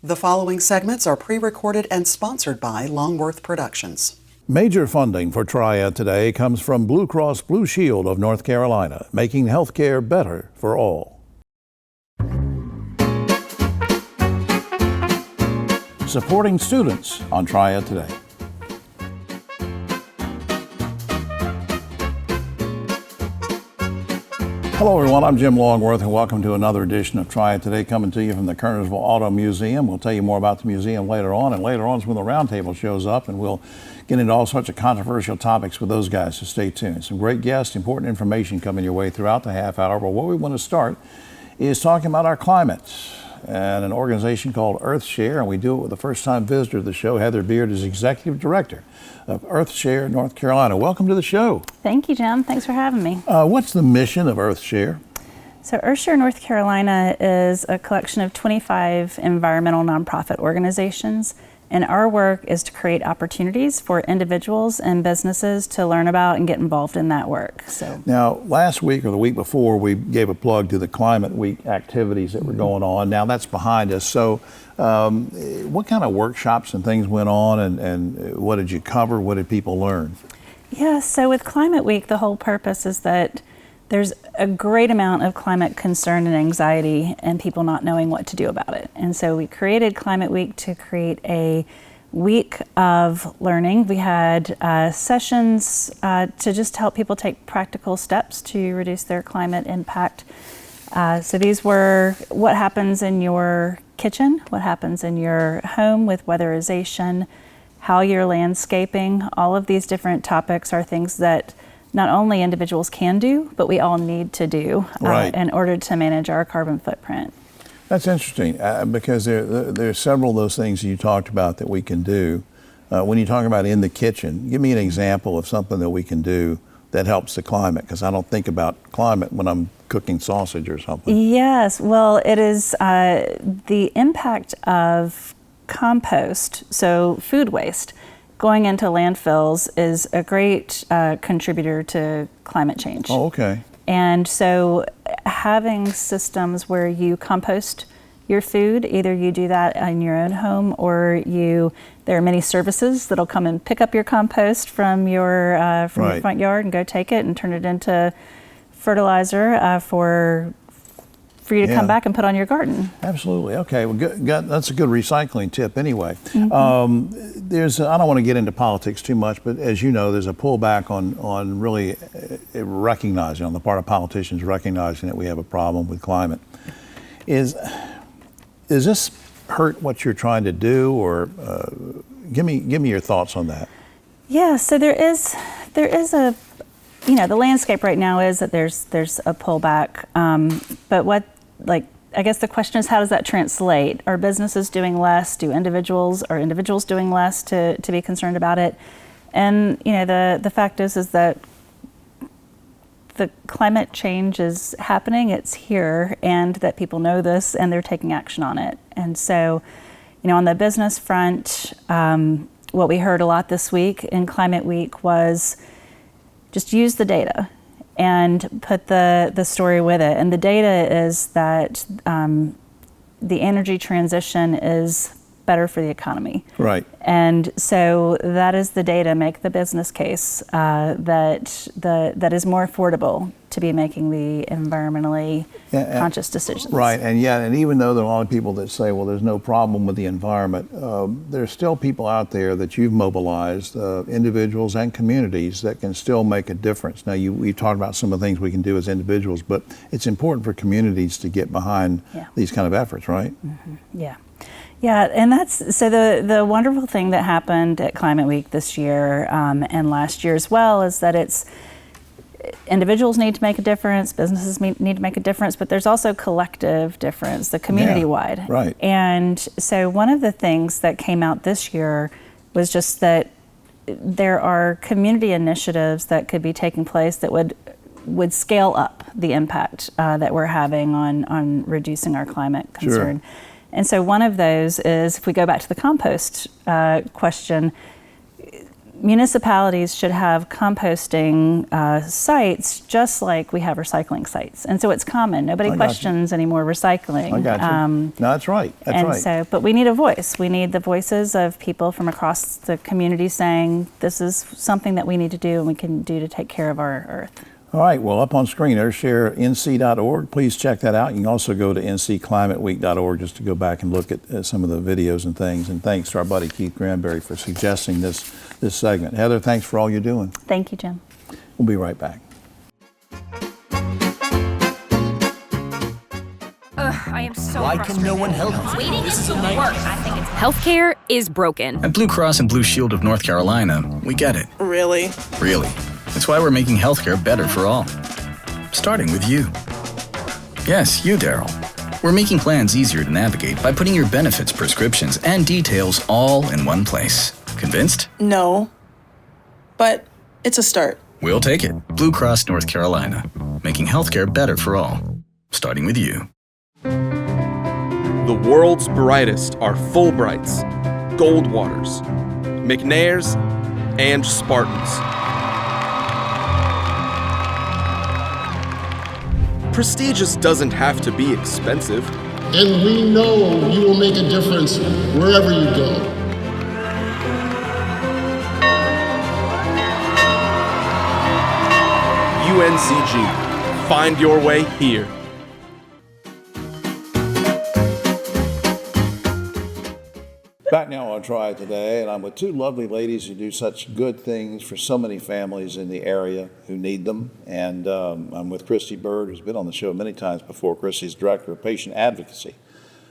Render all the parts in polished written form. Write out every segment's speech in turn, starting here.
The following segments are pre-recorded and sponsored by Longworth Productions. Major funding for Triad Today comes from Blue Cross Blue Shield of North Carolina, making healthcare better for all. Supporting students on Triad Today. Hello everyone, I'm Jim Longworth and welcome to another edition of Triad Today, coming to you from the Kernersville Auto Museum. We'll tell you more about the museum later on, and later on is when the roundtable shows up, and we'll get into all sorts of controversial topics with those guys, so stay tuned. Some great guests, important information coming your way throughout the half hour, but what we want to start is talking about our climate and an organization called EarthShare, and we do it with a first-time visitor to the show. Heather Beard is Executive Director of EarthShare North Carolina. Welcome to the show. Thank you, Jim. Thanks for having me. What's the mission of EarthShare? So EarthShare North Carolina is a collection of 25 environmental nonprofit organizations, and our work is to create opportunities for individuals and businesses to learn about and get involved in that work. So now, last week or the week before, we gave a plug to the Climate Week activities that were going on. Now that's behind us. So what kind of workshops and things went on, and what did you cover? What did people learn? Yeah, so with Climate Week, the whole purpose is that there's a great amount of climate concern and anxiety and people not knowing what to do about it. And so we created Climate Week to create a week of learning. We had sessions to just help people take practical steps to reduce their climate impact. So these were what happens in your kitchen, what happens in your home with weatherization, how you're landscaping. All of these different topics are things that not only individuals can do, but we all need to do in order to manage our carbon footprint. That's interesting because there are several of those things you talked about that we can do. When you talk about in the kitchen, give me an example of something that we can do that helps the climate, because I don't think about climate when I'm cooking sausage or something. Yes, well, it is the impact of compost, so food waste, going into landfills is a great contributor to climate change. Oh, okay. And so having systems where you compost your food, either you do that in your own home or there are many services that'll come and pick up your compost from your front yard and go take it and turn it into fertilizer for you to come back and put on your garden. Absolutely. Okay. Well, that's a good recycling tip anyway. Mm-hmm. I don't want to get into politics too much, but as you know, there's a pullback on really recognizing, on the part of politicians, recognizing that we have a problem with climate. Does this hurt what you're trying to do, or give me your thoughts on that? Yeah, so there is a, the landscape right now is that there's a pullback, but I guess the question is, how does that translate? Are businesses doing less? Are individuals doing less to be concerned about it? And the fact is that the climate change is happening, it's here, and that people know this and they're taking action on it. And so, on the business front, what we heard a lot this week in Climate Week was just use the data and put the story with it. And the data is that the energy transition is better for the economy. Right. And so that is the data. Make the business case that is more affordable to be making the environmentally conscious decisions. Right, and even though there are a lot of people that say, well, there's no problem with the environment, there's still people out there that you've mobilized, individuals and communities, that can still make a difference. Now, we talked about some of the things we can do as individuals, but it's important for communities to get behind these kind of efforts, right? Mm-hmm. Yeah. Yeah, and that's so the wonderful thing that happened at Climate Week this year and last year as well is that it's individuals need to make a difference, businesses need to make a difference, but there's also collective difference, the community-wide. Yeah, right. And so one of the things that came out this year was just that there are community initiatives that could be taking place that would scale up the impact that we're having on reducing our climate concern. Sure. And so one of those is, if we go back to the compost question, municipalities should have composting sites just like we have recycling sites. And so it's common. Nobody questions anymore recycling. I got you. No, that's right. That's right. So, but we need a voice. We need the voices of people from across the community saying this is something that we need to do and we can do to take care of our earth. All right, well, up on screen there, share nc.org. Please check that out. You can also go to ncclimateweek.org just to go back and look at some of the videos and things. And thanks to our buddy Keith Granberry for suggesting this segment. Heather, thanks for all you're doing. Thank you, Jim. We'll be right back. I am so Why frustrated. can no one help me? Waiting This is isn't a the nightmare. work. I think it's healthcare is broken. At Blue Cross and Blue Shield of North Carolina, we get it. Really? Really. That's why we're making healthcare better for all. Starting with you. Yes, you, Daryl. We're making plans easier to navigate by putting your benefits, prescriptions, and details all in one place. Convinced? No. But it's a start. We'll take it. Blue Cross North Carolina. Making healthcare better for all. Starting with you. The world's brightest are Fulbrights, Goldwaters, McNairs, and Spartans. Prestigious doesn't have to be expensive. And we know you will make a difference wherever you go. UNCG. Find your way here. Back now on Triad Today, and I'm with two lovely ladies who do such good things for so many families in the area who need them. And I'm with Christy Bird, who's been on the show many times before. Christy's Director of Patient Advocacy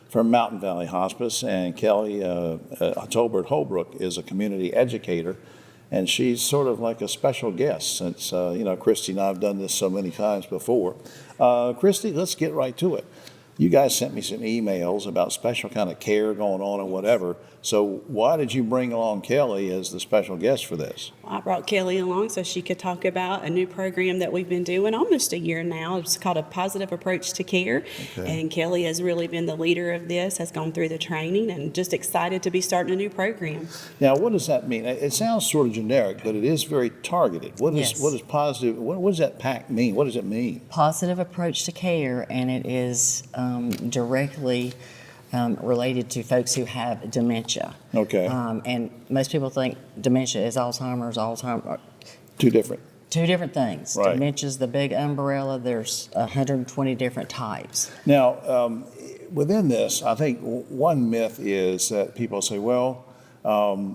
for Mountain Valley Hospice, and Kelly Tolbert Holbrook is a community educator, and she's sort of like a special guest since, Christy and I have done this so many times before. Christy, let's get right to it. You guys sent me some emails about special kind of care going on or whatever. So why did you bring along Kelly as the special guest for this? I brought Kelly along so she could talk about a new program that we've been doing almost a year now. It's called A Positive Approach to Care. Okay. And Kelly has really been the leader of this, has gone through the training, and just excited to be starting a new program. Now, what does that mean? It sounds sort of generic, but it is very targeted. What is positive? What does that PAC mean? What does it mean? Positive Approach to Care, and it is directly related to folks who have dementia. Okay. And most people think dementia is Alzheimer's. Two different things. Right. Dementia is the big umbrella. There's 120 different types. Now, within this, I think one myth is that people say, well,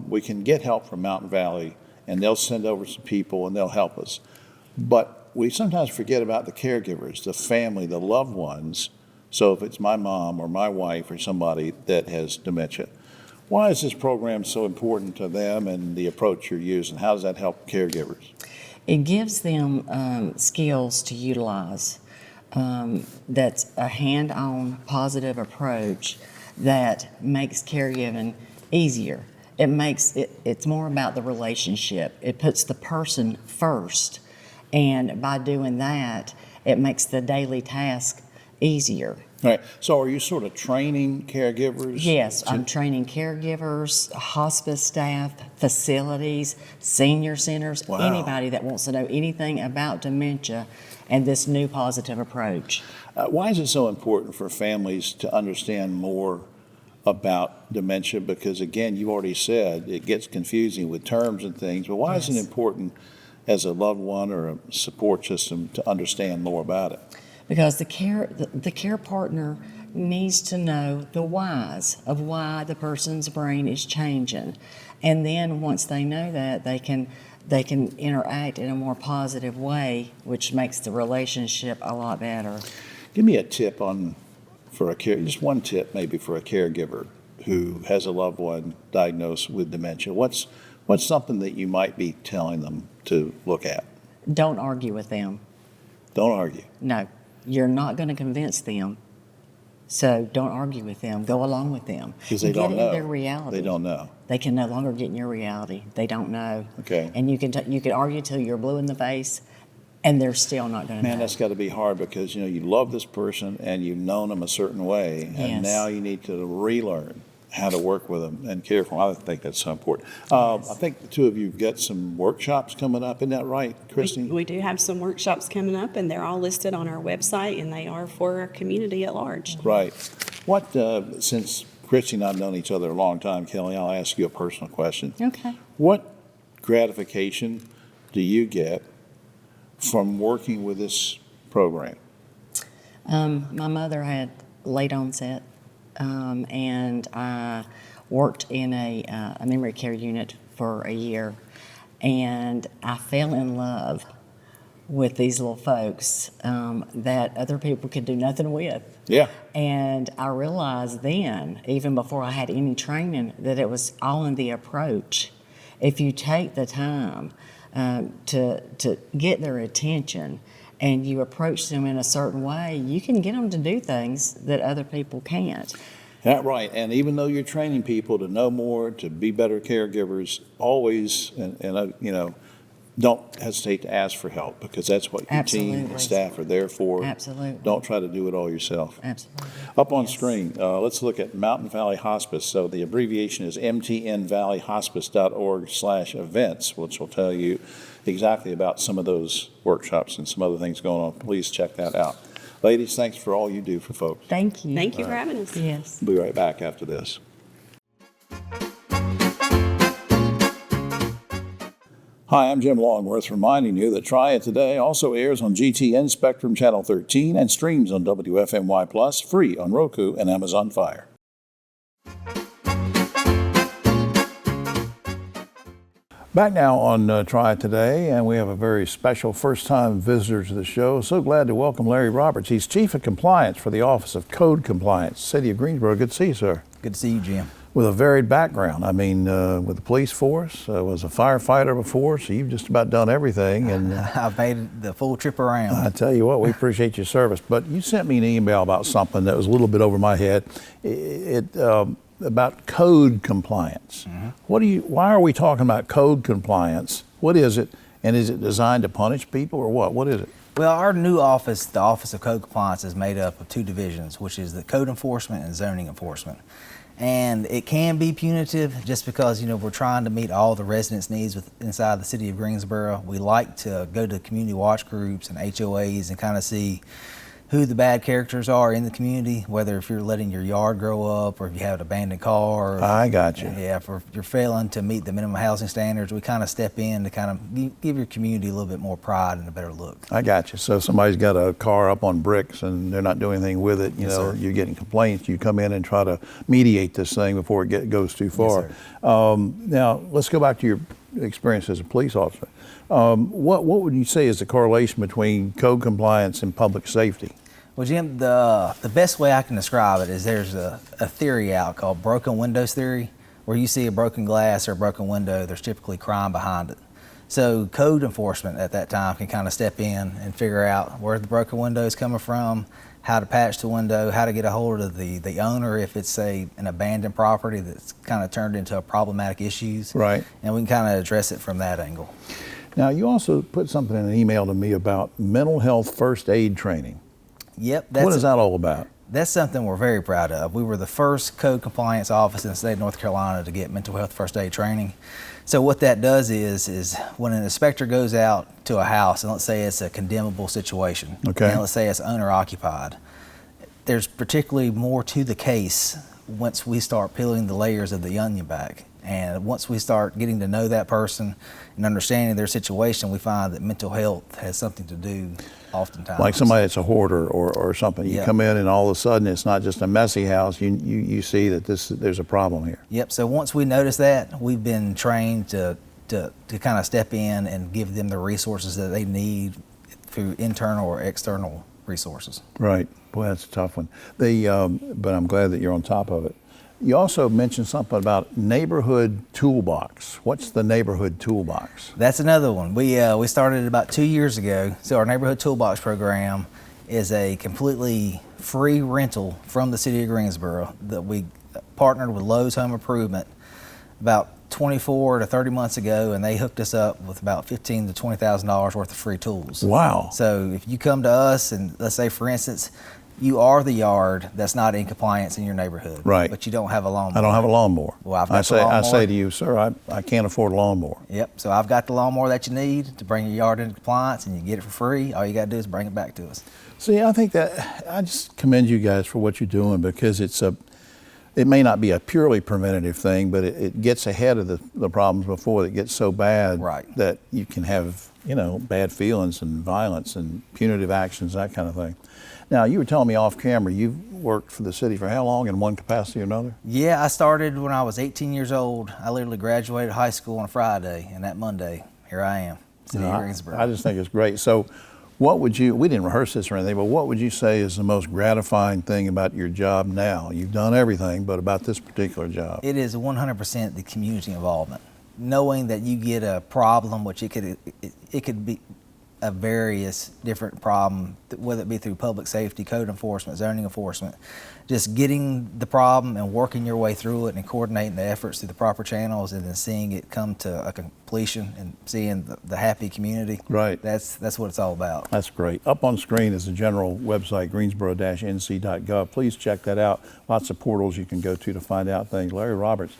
we can get help from Mountain Valley, and they'll send over some people, and they'll help us. But we sometimes forget about the caregivers, the family, the loved ones. So if it's my mom or my wife or somebody that has dementia, why is this program so important to them and the approach you're using? How does that help caregivers? It gives them skills to utilize. That's a hand-on positive approach that makes caregiving easier. It's more about the relationship. It puts the person first, and by doing that, it makes the daily task easier. Right. So are you sort of training caregivers? Yes, I'm training caregivers, hospice staff, facilities, senior centers, anybody that wants to know anything about dementia and this new positive approach. Why is it so important for families to understand more about dementia? Because again, you already said it gets confusing with terms and things, but why is it important as a loved one or a support system to understand more about it? Because the care partner needs to know the whys of why the person's brain is changing. And then once they know that, they can interact in a more positive way, which makes the relationship a lot better. Give me a tip just one tip maybe for a caregiver who has a loved one diagnosed with dementia. What's something that you might be telling them to look at? Don't argue with them. Don't argue. No. You're not going to convince them, so don't argue with them. Go along with them. Because they don't know. Get in their reality. They don't know. They can no longer get in your reality. They don't know. Okay. And you can argue till you're blue in the face, and they're still not going to know. Man, that's got to be hard because you love this person and you've known them a certain way, and now you need to relearn. how to work with them and care for them. I think that's so important. I think the two of you have got some workshops coming up. Isn't that right, Christine? We do have some workshops coming up, and they're all listed on our website, and they are for our community at large. Right. What, since Christine and I have known each other a long time, Kelly, I'll ask you a personal question. Okay. What gratification do you get from working with this program? My mother had late onset, and I worked in a memory care unit for a year, and I fell in love with these little folks that other people could do nothing with. Yeah. And I realized then, even before I had any training, that it was all in the approach. If you take the time to get their attention and you approach them in a certain way, you can get them to do things that other people can't. That's right. And even though you're training people to know more, to be better caregivers, always, don't hesitate to ask for help, because that's what your team and Absolutely. staff are there for. Absolutely. Don't try to do it all yourself. Absolutely. Up on Yes. screen, let's look at Mountain Valley Hospice. So the abbreviation is mtnvalleyhospice.org/events, which will tell you exactly about some of those workshops and some other things going on. Please check that out. Ladies, thanks for all you do for folks. Thank you. Thank you for having us. Yes. We'll be right back after this. Hi, I'm Jim Longworth, reminding you that Triad Today also airs on GTN Spectrum Channel 13 and streams on WFMY Plus, free on Roku and Amazon Fire. Back now on Triad Today, and we have a very special first-time visitor to the show. So glad to welcome Larry Roberts. He's Chief of Compliance for the Office of Code Compliance, City of Greensboro. Good to see you, sir. Good to see you, Jim. With a varied background. I mean, with the police force, was a firefighter before, so you've just about done everything. And I've made the full trip around. I tell you what, we appreciate your service. But you sent me an email about something that was a little bit over my head. About code compliance. Mm-hmm. Why are we talking about code compliance? What is it? And is it designed to punish people or what? What is it? Well, our new office, the Office of Code Compliance, is made up of two divisions, which is the code enforcement and zoning enforcement. And it can be punitive just because, we're trying to meet all the residents' needs inside the city of Greensboro. We like to go to community watch groups and HOAs and kind of see who the bad characters are in the community, whether if you're letting your yard grow up or if you have an abandoned car. I got you. Yeah, if you're failing to meet the minimum housing standards, we kind of step in to kind of give your community a little bit more pride and a better look. I got you. So somebody's got a car up on bricks and they're not doing anything with it. Yes, sir. You're getting complaints. You come in and try to mediate this thing before it goes too far. Yes, sir. Now, let's go back to your experience as a police officer. What would you say is the correlation between code compliance and public safety? Well, Jim, the best way I can describe it is there's a theory out called broken windows theory, where you see a broken glass or a broken window, there's typically crime behind it. So code enforcement at that time can kind of step in and figure out where the broken window is coming from, how to patch the window, how to get a hold of the owner if it's an abandoned property that's kind of turned into a problematic issues. Right. And we can kind of address it from that angle. Now, you also put something in an email to me about mental health first aid training. Yep. What is that all about? That's something we're very proud of. We were the first code compliance office in the state of North Carolina to get mental health first aid training. So what that does is when an inspector goes out to a house, and let's say it's a condemnable situation, okay, and let's say it's owner occupied, there's particularly more to the case once we start peeling the layers of the onion back. And once we start getting to know that person and understanding their situation, we find that mental health has something to do oftentimes. Like somebody that's a hoarder or something. You come in and all of a sudden it's not just a messy house. You see that there's a problem here. Yep. So once we notice that, we've been trained to kind of step in and give them the resources that they need through internal or external resources. Right. Boy, that's a tough one. But I'm glad that you're on top of it. You also mentioned something about neighborhood toolbox. What's the neighborhood toolbox? That's another one. We started about 2 years ago. So our neighborhood toolbox program is a completely free rental from the city of Greensboro that we partnered with Lowe's Home Improvement about 24 to 30 months ago, and they hooked us up with about $15,000 to $20,000 worth of free tools. Wow. So if you come to us and let's say, for instance, You are the yard that's not in compliance in your neighborhood. Right. But you don't have a lawnmower. I don't have a lawnmower. Well, I've got the lawnmower. I say to you, sir, I can't afford a lawnmower. Yep. So I've got the lawnmower that you need to bring your yard into compliance, and you get it for free. All you got to do is bring it back to us. See, I think that I just commend you guys for what you're doing, because it may not be a purely preventative thing, but it gets ahead of the problems before it gets so bad that you can have, bad feelings and violence and punitive actions, that kind of thing. Now, you were telling me off camera, you've worked for the city for how long in one capacity or another? Yeah, I started when I was 18 years old. I literally graduated high school on a Friday, and that Monday, here I am, City of Greensboro. I just think it's great. So we didn't rehearse this or anything, but what would you say is the most gratifying thing about your job now? You've done everything, but about this particular job. It is 100% the community involvement. Knowing that you get a problem, which it could be a various different problem, whether it be through public safety, code enforcement, zoning enforcement, just getting the problem and working your way through it and coordinating the efforts through the proper channels, and then seeing it come to a completion and seeing the happy community. Right. That's what it's all about. That's great. Up on screen is the general website, greensboro-nc.gov. Please check that out. Lots of portals you can go to find out things. Larry Roberts,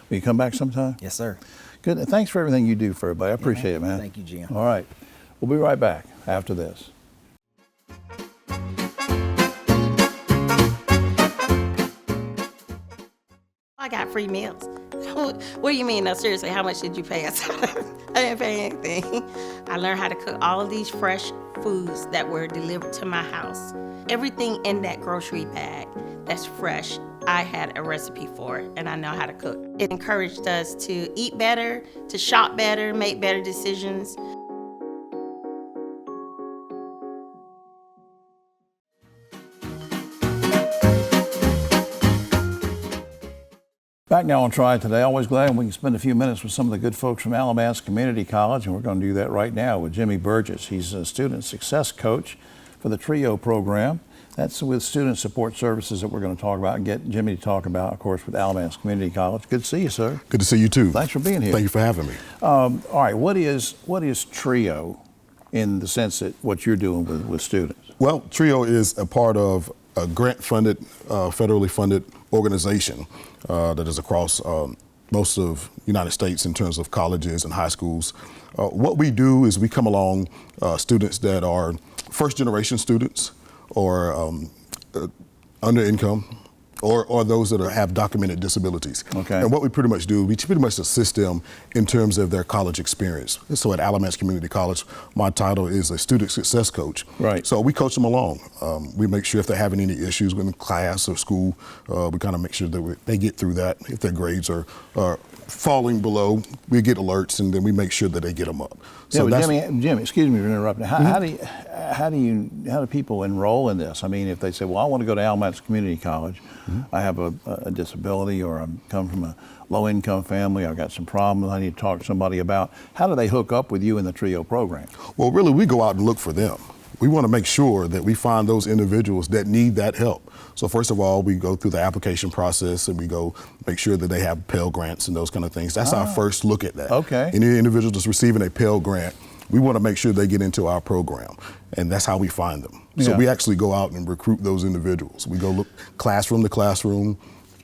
will you come back sometime? Yes, sir. Good. Thanks for everything you do for everybody. I appreciate it, man. Thank you, Jim. All right. We'll be right back after this. I got free meals. What do you mean? No, seriously, how much did you pay us? I didn't pay anything. I learned how to cook all of these fresh foods that were delivered to my house. Everything in that grocery bag that's fresh, I had a recipe for it, and I know how to cook. It encouraged us to eat better, to shop better, make better decisions. Back now on Triad Today. Always glad we can spend a few minutes with some of the good folks from Alamance Community College, and we're going to do that right now with Jimmy Burgess. He's a student success coach for the TRIO program. That's with student support services that we're going to talk about and get Jimmy to talk about, of course, with Alamance Community College. Good to see you, sir. Good to see you too. Thanks for being here. Thank you for having me. All right, what is TRIO in the sense that what you're doing with students? Well, TRIO is a part of a grant-funded, federally funded organization that is across most of the United States in terms of colleges and high schools. What we do is we come along students that are first-generation students or under income, or those that have documented disabilities. Okay. And what we pretty much do, we pretty much assist them in terms of their college experience. So at Alamance Community College, my title is a student success coach. Right. So we coach them along. We make sure if they're having any issues in class or school, we kind of make sure that they get through that. If their grades are falling below, we get alerts, and then we make sure that they get them up. So yeah, Jimmy, excuse me for interrupting. How do people enroll in this? I mean, if they say, well, I want to go to Alamance Community College, I have a disability, or I come from a low-income family, I've got some problems I need to talk to somebody about. How do they hook up with you in the TRIO program? Well, really, we go out and look for them. We want to make sure that we find those individuals that need that help. So first of all, we go through the application process, and we go make sure that they have Pell Grants and those kind of things. That's our first look at that. Okay. Any individual that's receiving a Pell Grant, we want to make sure they get into our program, and that's how we find them. So we actually go out and recruit those individuals. We go look classroom to classroom,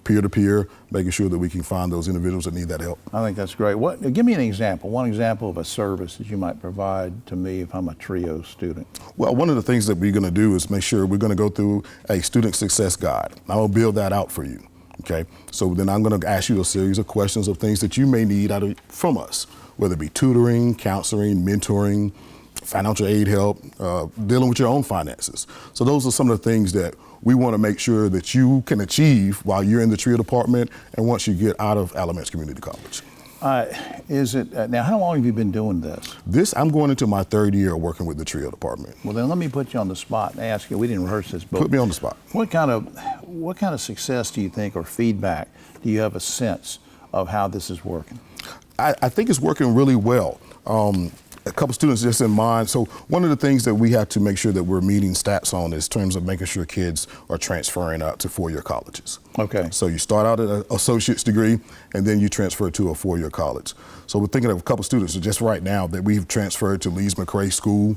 peer to peer, making sure that we can find those individuals that need that help. I think that's great. Give me an example, one example of a service that you might provide to me if I'm a TRIO student. Well, one of the things that we're going to do is make sure we're going to go through a student success guide. I'm going to build that out for you, okay? So then I'm going to ask you a series of questions of things that you may need from us, whether it be tutoring, counseling, mentoring, financial aid help, dealing with your own finances. So those are some of the things that we want to make sure that you can achieve while you're in the TRIO department and once you get out of Alamance Community College. Now, how long have you been doing this? I'm going into my third year working with the TRIO department. Well, then let me put you on the spot and ask you, we didn't rehearse this, but put me on the spot. What kind of success do you think, or feedback, do you have a sense of how this is working? I think it's working really well. A couple students just in mind. So one of the things that we have to make sure that we're meeting stats on is in terms of making sure kids are transferring out to four-year colleges. Okay. So you start out at an associate's degree, and then you transfer to a four-year college. So we're thinking of a couple students just right now that we've transferred to Lees-McRae School,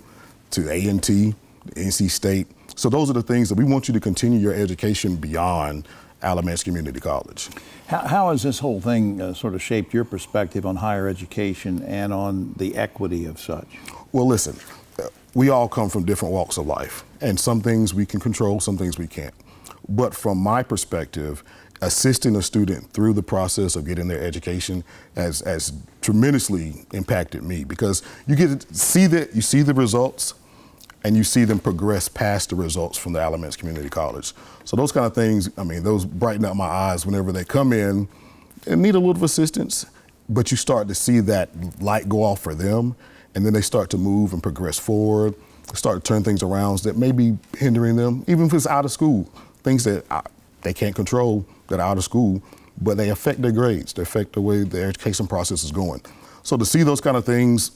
to A&T, NC State. So those are the things that we want you to continue your education beyond Alamance Community College. How has this whole thing sort of shaped your perspective on higher education and on the equity of such? Well, listen, we all come from different walks of life, and some things we can control, some things we can't. But from my perspective, assisting a student through the process of getting their education has tremendously impacted me, because you get to see you see the results, and you see them progress past the results from the Alamance Community College. So those kind of things, I mean, those brighten up my eyes whenever they come in and need a little assistance, but you start to see that light go off for them, and then they start to move and progress forward, start to turn things around that may be hindering them, even if it's out of school, things that they can't control that are out of school, but they affect their grades, they affect the way the education process is going. So to see those kind of things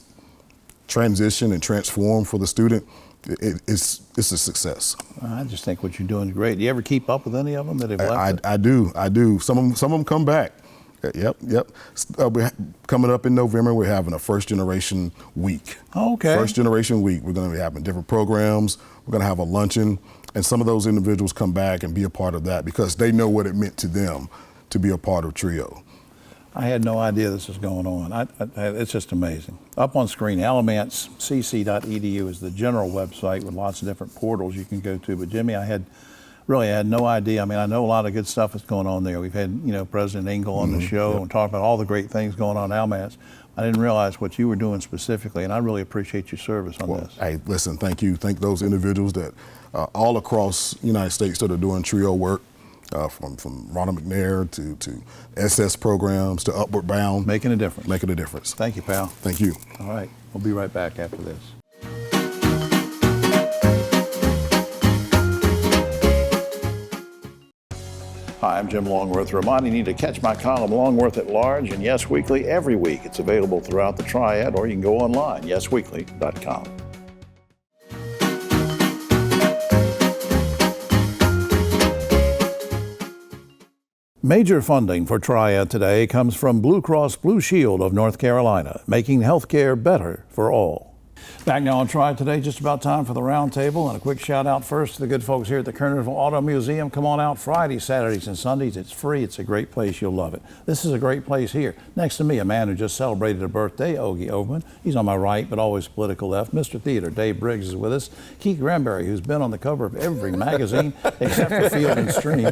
transition and transform for the student, it's a success. I just think what you're doing is great. Do you ever keep up with any of them that have left? I do. Some of them come back. Yep. We're coming up in November, we're having a first generation week. Okay. First generation week. We're going to be having different programs. We're going to have a luncheon, and some of those individuals come back and be a part of that because they know what it meant to them to be a part of TRIO. I had no idea this was going on. It's just amazing. Up on screen, alamancecc.edu is the general website with lots of different portals you can go to. But Jimmy, I had no idea. I mean, I know a lot of good stuff that's going on there. We've had, President Engel on the show and talk about all the great things going on at Alamance. I didn't realize what you were doing specifically, and I really appreciate your service on this. Hey, listen, thank you. Thank those individuals that all across the United States that are doing TRIO work. From Ronald McNair to SS programs to Upward Bound. Making a difference. Making a difference. Thank you, pal. Thank you. All right. We'll be right back after this. Hi, I'm Jim Longworth, reminding you to catch my column Longworth at Large and Yes Weekly every week. It's available throughout the Triad, or you can go online, yesweekly.com. Major funding for Triad Today comes from Blue Cross Blue Shield of North Carolina, making healthcare better for all. Back now on Triad Today, just about time for the roundtable, and a quick shout out first to the good folks here at the Kernersville Auto Museum. Come on out Fridays, Saturdays, and Sundays. It's free. It's a great place. You'll love it. This is a great place here. Next to me, a man who just celebrated a birthday, Ogie Overman. He's on my right, but always political left. Mr. Theater, Dave Briggs, is with us. Keith Granberry, who's been on the cover of every magazine except for Field and Stream,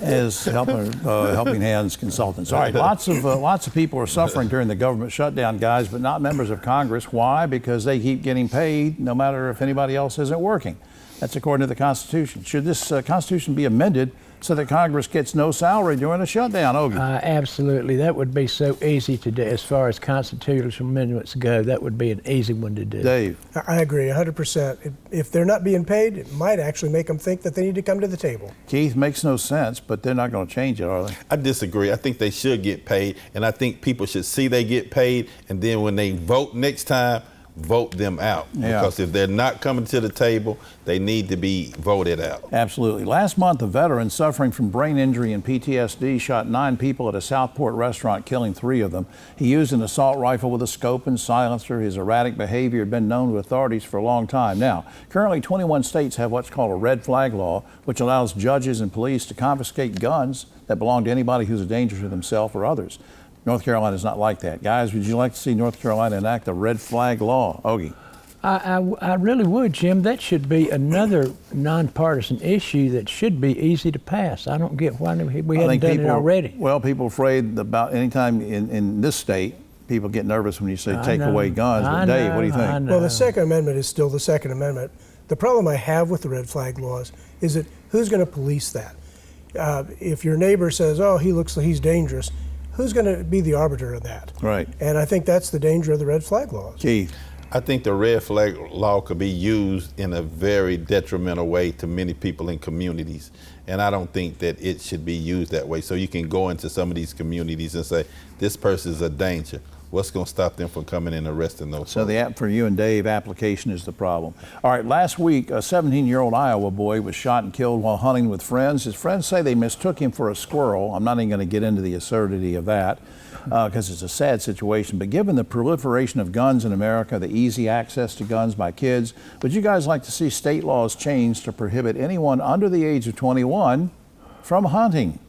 is helping hands consultants. All right, lots of people are suffering during the government shutdown, guys, but not members of Congress. Why? Because they keep getting paid no matter if anybody else isn't working. That's according to the Constitution. Should this Constitution be amended so that Congress gets no salary during a shutdown, Ogie? Absolutely. That would be so easy to do. As far as constitutional amendments go, that would be an easy one to do. Dave? I agree 100%. If they're not being paid, it might actually make them think that they need to come to the table. Keith, makes no sense, but they're not going to change it, are they? I disagree. I think they should get paid, and I think people should see they get paid, and then when they vote next time, vote them out. Yeah. Because if they're not coming to the table, they need to be voted out. Absolutely. Last month, a veteran suffering from brain injury and PTSD shot 9 people at a Southport restaurant, killing 3 of them. He used an assault rifle with a scope and silencer. His erratic behavior had been known to authorities for a long time. Now, currently 21 states have what's called a red flag law, which allows judges and police to confiscate guns that belong to anybody who's a danger to themselves or others. North Carolina is not like that. Guys, would you like to see North Carolina enact a red flag law? Ogie? I really would, Jim. That should be another nonpartisan issue that should be easy to pass. I don't get why we haven't done it already. Well, people are afraid about any time in this state, people get nervous when you say take away guns. But Dave, what do you think? Well, the Second Amendment is still the Second Amendment. The problem I have with the red flag laws is that who's going to police that? If your neighbor says, oh, he looks like he's dangerous, who's going to be the arbiter of that? Right. And I think that's the danger of the red flag laws. Keith? I think the red flag law could be used in a very detrimental way to many people in communities. And I don't think that it should be used that way. So you can go into some of these communities and say, this person's a danger. What's going to stop them from coming and arresting those So folks? the app for you and Dave application is the problem. All right, last week, a 17-year-old Iowa boy was shot and killed while hunting with friends. His friends say they mistook him for a squirrel. I'm not even going to get into the absurdity of that because it's a sad situation. But given the proliferation of guns in America, the easy access to guns by kids, would you guys like to see state laws changed to prohibit anyone under the age of 21 from hunting?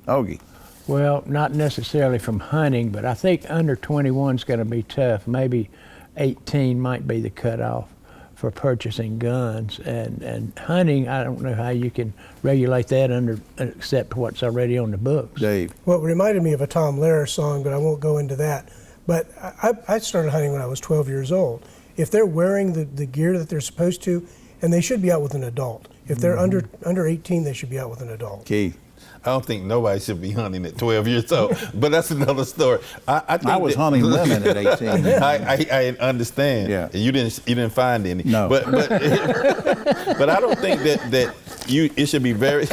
Ogie. Well, not necessarily from hunting, but I think under 21 is going to be tough. Maybe 18 might be the cutoff for purchasing guns. And hunting, I don't know how you can regulate that except what's already on the books. Dave. Well, it reminded me of a Tom Lehrer song, but I won't go into that. But I started hunting when I was 12 years old. If they're wearing the gear that they're supposed to, and they should be out with an adult. If they're under 18, they should be out with an adult. Keith. I don't think nobody should be hunting at 12 years old, but that's another story. I was hunting women at 18. I understand. Yeah. And you didn't find any. No. But but I don't think that it should be very.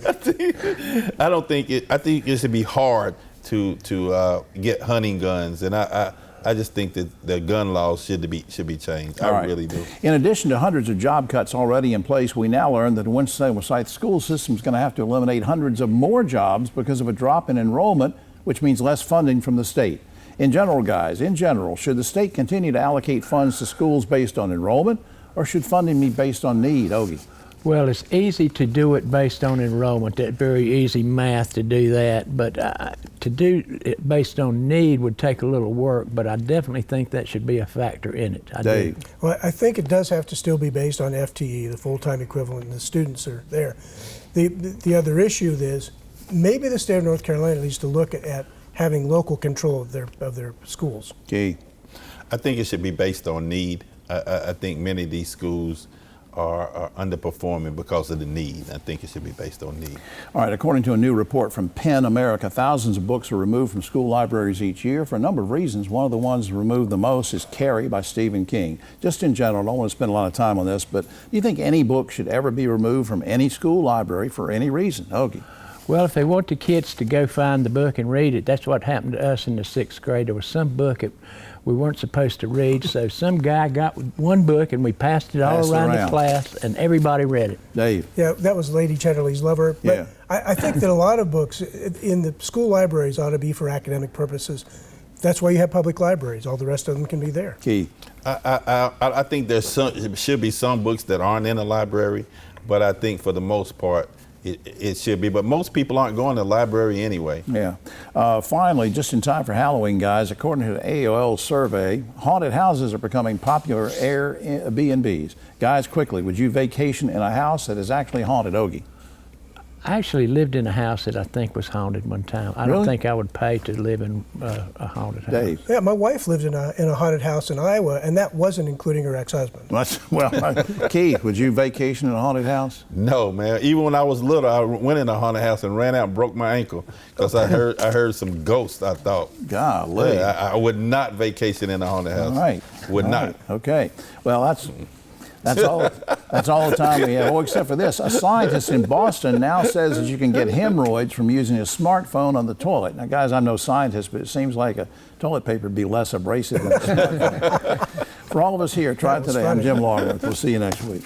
I think it should be hard to get hunting guns, and I just think that the gun laws should be changed. I really do. In addition to hundreds of job cuts already in place, we now learn that the Winston-Salem school system is going to have to eliminate hundreds of more jobs because of a drop in enrollment, which means less funding from the state. In general, guys, should the state continue to allocate funds to schools based on enrollment, or should funding be based on need? Ogie. Well, it's easy to do it based on enrollment. That's very easy math to do that. But to do it based on need would take a little work. But I definitely think that should be a factor in it. Dave. Well, I think it does have to still be based on FTE, the full-time equivalent, and the students are there. The other issue is maybe the state of North Carolina needs to look at having local control of their schools. Okay. I think it should be based on need. I think many of these schools are underperforming because of the need. I think it should be based on need. All right, according to a new report from PEN America, thousands of books are removed from school libraries each year for a number of reasons. One of the ones removed the most is Carrie by Stephen King. Just in general, I don't want to spend a lot of time on this, but do you think any book should ever be removed from any school library for any reason? Ogie. Well, if they want the kids to go find the book and read it, that's what happened to us in the 6th grade. There was some book that we weren't supposed to read, so some guy got one book and we passed it all around the class and everybody read it. Dave. Yeah, that was Lady Chatterley's Lover. But Yeah. I think that a lot of books in the school libraries ought to be for academic purposes. That's why you have public libraries. All the rest of them can be there. Keith. I think should be some books that aren't in a library, but I think for the most part, it should be, but most people aren't going to the library anyway. Yeah. Finally, just in time for Halloween, guys, according to the AOL survey, haunted houses are becoming popular Airbnbs. Guys, quickly, would you vacation in a house that is actually haunted? Ogie. I actually lived in a house that I think was haunted one time. I don't think I would pay to live in a haunted house. Dave. Yeah, my wife lived in a haunted house in Iowa, and that wasn't including her ex-husband. Well, Keith, would you vacation in a haunted house? No, man. Even when I was little, I went in a haunted house and ran out and broke my ankle because I heard some ghosts, I thought. Golly. Yeah, I would not vacation in a haunted house. All right. Would All not. Right. Okay. Well, that's all the time we have. Oh, except for this. A scientist in Boston now says that you can get hemorrhoids from using a smartphone on the toilet. Now, guys, I'm no scientist, but it seems like a toilet paper would be less abrasive than a smartphone. For all of us here, Triad Today. I'm Jim Longworth. We'll see you next week.